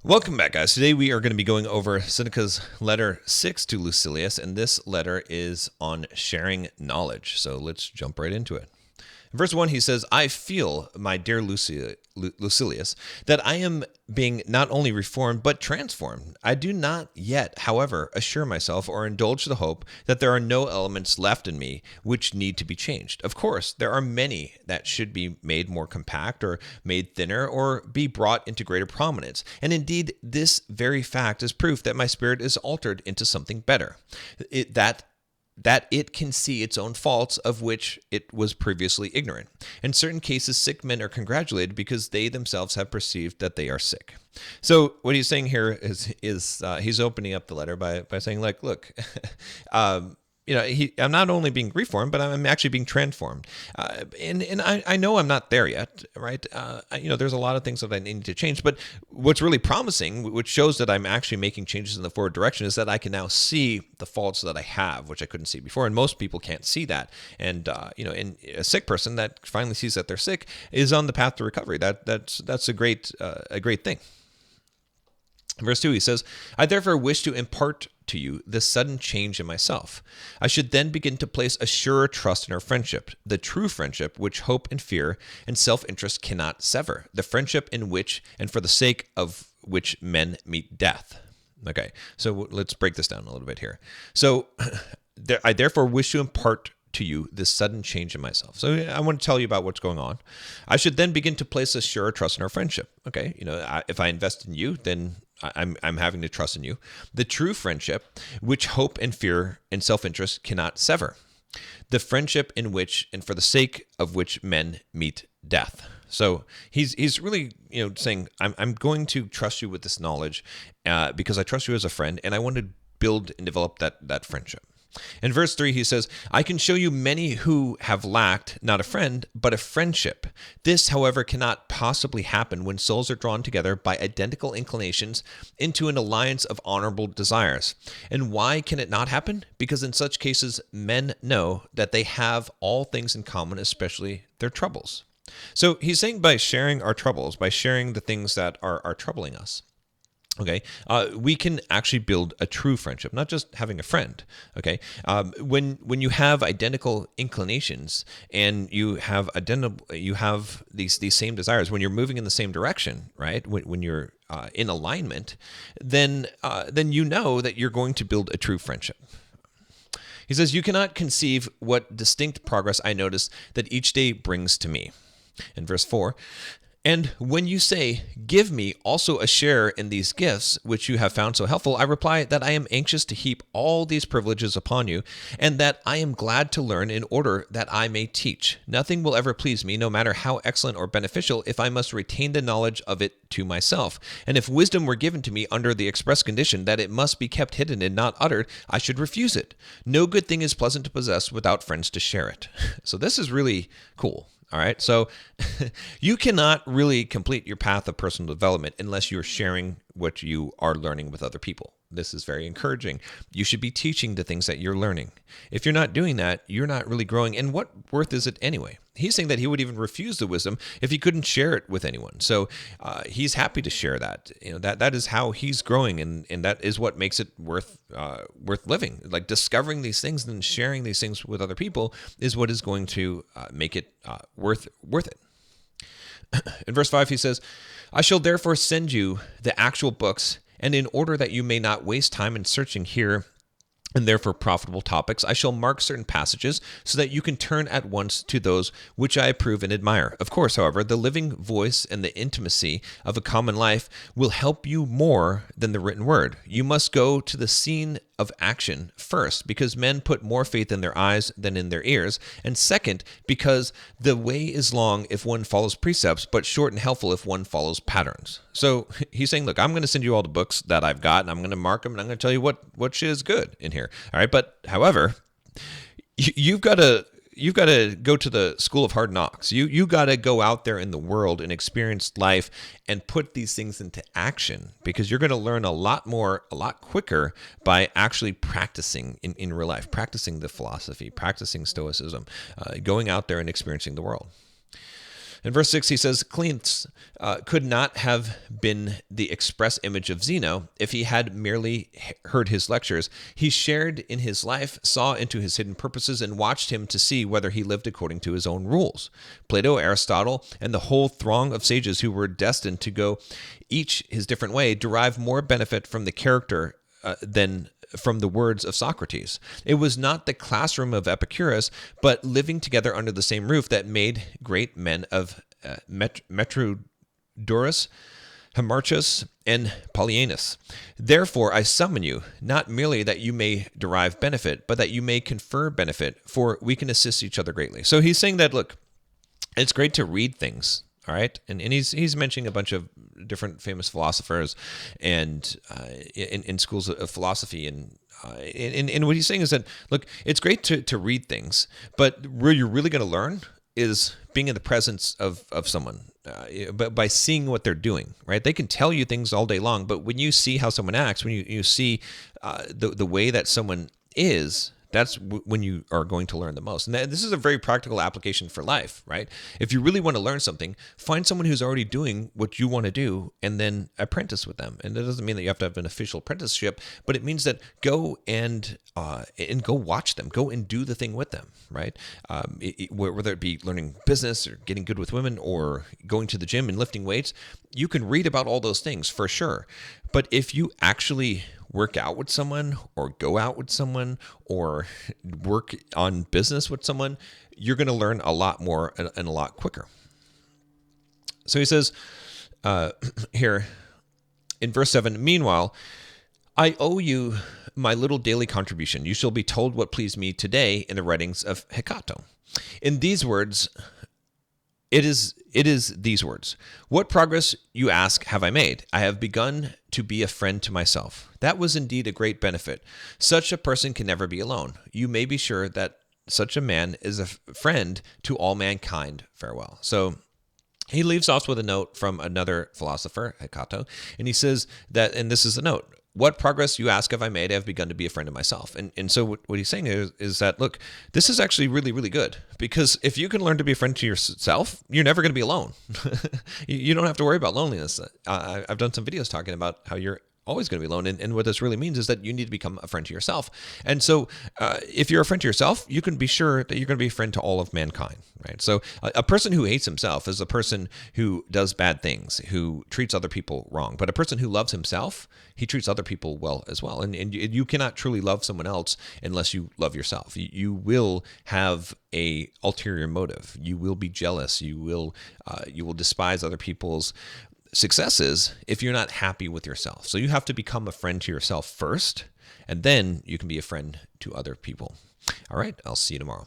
Welcome back, guys. Today we are going to be going over Seneca's letter 6 to Lucilius, and this letter is on sharing knowledge. So let's jump right into it. In verse 1, he says, I feel, my dear Lucilius, that I am being not only reformed, but transformed. I do not yet, however, assure myself or indulge the hope that there are no elements left in me which need to be changed. Of course, there are many that should be made more compact or made thinner or be brought into greater prominence. And indeed, this very fact is proof that my spirit is altered into something better. That it can see its own faults of which it was previously ignorant. In certain cases, sick men are congratulated because they themselves have perceived that they are sick. So what he's saying here is he's opening up the letter by saying, like, look, I'm not only being reformed, but I'm actually being transformed. And I know I'm not there yet, right? There's a lot of things that I need to change. But what's really promising, which shows that I'm actually making changes in the forward direction, is that I can now see the faults that I have, which I couldn't see before. And most people can't see that. And and a sick person that finally sees that they're sick is on the path to recovery. That's a great thing. Verse 2, he says, I therefore wish to impart to you this sudden change in myself. I should then begin to place a surer trust in our friendship, the true friendship which hope and fear and self-interest cannot sever, the friendship in which and for the sake of which men meet death. Okay, so let's break this down a little bit here. So I therefore wish to impart to you this sudden change in myself. So I want to tell you about what's going on. I should then begin to place a surer trust in our friendship. Okay, if I invest in you, then I'm having to trust in you. The true friendship, which hope and fear and self-interest cannot sever. The friendship in which and for the sake of which men meet death. So he's really saying I'm going to trust you with this knowledge because I trust you as a friend, and I want to build and develop that friendship. In verse 3, he says, I can show you many who have lacked not a friend, but a friendship. This, however, cannot possibly happen when souls are drawn together by identical inclinations into an alliance of honorable desires. And why can it not happen? Because in such cases, men know that they have all things in common, especially their troubles. So he's saying by sharing our troubles, by sharing the things that are troubling us, okay, we can actually build a true friendship, not just having a friend. Okay, when you have identical inclinations and you have these same desires, when you're moving in the same direction, right? When you're in alignment, then you know that you're going to build a true friendship. He says, you cannot conceive what distinct progress I notice that each day brings to me. In verse 4, and when you say, give me also a share in these gifts, which you have found so helpful, I reply that I am anxious to heap all these privileges upon you, and that I am glad to learn in order that I may teach. Nothing will ever please me, no matter how excellent or beneficial, if I must retain the knowledge of it to myself. And if wisdom were given to me under the express condition that it must be kept hidden and not uttered, I should refuse it. No good thing is pleasant to possess without friends to share it. So this is really cool. All right, so you cannot really complete your path of personal development unless you're sharing what you are learning with other people. This is very encouraging. You should be teaching the things that you're learning. If you're not doing that, you're not really growing. And what worth is it anyway? He's saying that he would even refuse the wisdom if he couldn't share it with anyone. So he's happy to share that. That is how he's growing, and that is what makes it worth living. Like discovering these things and sharing these things with other people is what is going to make it worth it. In verse 5, he says, I shall therefore send you the actual books, and in order that you may not waste time in searching here and therefore profitable topics, I shall mark certain passages so that you can turn at once to those which I approve and admire. Of course, however, the living voice and the intimacy of a common life will help you more than the written word. You must go to the scene of action first, because men put more faith in their eyes than in their ears, and second, because the way is long if one follows precepts, but short and helpful if one follows patterns. So he's saying, look, I'm going to send you all the books that I've got, and I'm going to mark them, and I'm going to tell you what shit is good in here. All right, but however, you've got to go to the school of hard knocks. You got to go out there in the world and experience life and put these things into action, because you're going to learn a lot more, a lot quicker by actually practicing in real life, practicing the philosophy, practicing stoicism, going out there and experiencing the world. In verse 6, he says, Cleanthes could not have been the express image of Zeno if he had merely heard his lectures. He shared in his life, saw into his hidden purposes, and watched him to see whether he lived according to his own rules. Plato, Aristotle, and the whole throng of sages who were destined to go each his different way derive more benefit from the character than from the words of Socrates. It was not the classroom of Epicurus, but living together under the same roof that made great men of Metrodorus, Himarchus, and Polyaenus. Therefore, I summon you, not merely that you may derive benefit, but that you may confer benefit, for we can assist each other greatly. So he's saying that, look, it's great to read things. All right, and he's mentioning a bunch of different famous philosophers, and in schools of philosophy, and what he's saying is that, look, it's great to read things, but where you're really going to learn is being in the presence of someone, but by seeing what they're doing. Right, they can tell you things all day long, but when you see how someone acts, when you see the way that someone is, that's when you are going to learn the most. And this is a very practical application for life, right? If you really want to learn something, find someone who's already doing what you want to do and then apprentice with them. And that doesn't mean that you have to have an official apprenticeship, but it means that go and go watch them, go and do the thing with them, right? Whether it be learning business or getting good with women or going to the gym and lifting weights, you can read about all those things for sure. But if you actually work out with someone or go out with someone or work on business with someone, you're going to learn a lot more and a lot quicker. So he says here in verse 7, meanwhile, I owe you my little daily contribution. You shall be told what pleased me today in the writings of Hecato. In these words, It is these words. What progress, you ask, have I made? I have begun to be a friend to myself. That was indeed a great benefit. Such a person can never be alone. You may be sure that such a man is a friend to all mankind. Farewell. So he leaves off with a note from another philosopher, Hecato, and he says that, and this is the note, what progress, you ask, have I made? I have begun to be a friend of myself. And so what he's saying is that, look, this is actually really, really good, because if you can learn to be a friend to yourself, you're never going to be alone. You don't have to worry about loneliness. I've done some videos talking about how you're always going to be alone. And what this really means is that you need to become a friend to yourself. And so if you're a friend to yourself, you can be sure that you're going to be a friend to all of mankind, right? So a person who hates himself is a person who does bad things, who treats other people wrong. But a person who loves himself, he treats other people well as well. And you cannot truly love someone else unless you love yourself. You will have a ulterior motive. You will be jealous. You will despise other people's successes if you're not happy with yourself. So you have to become a friend to yourself first, and then you can be a friend to other people. All right, I'll see you tomorrow.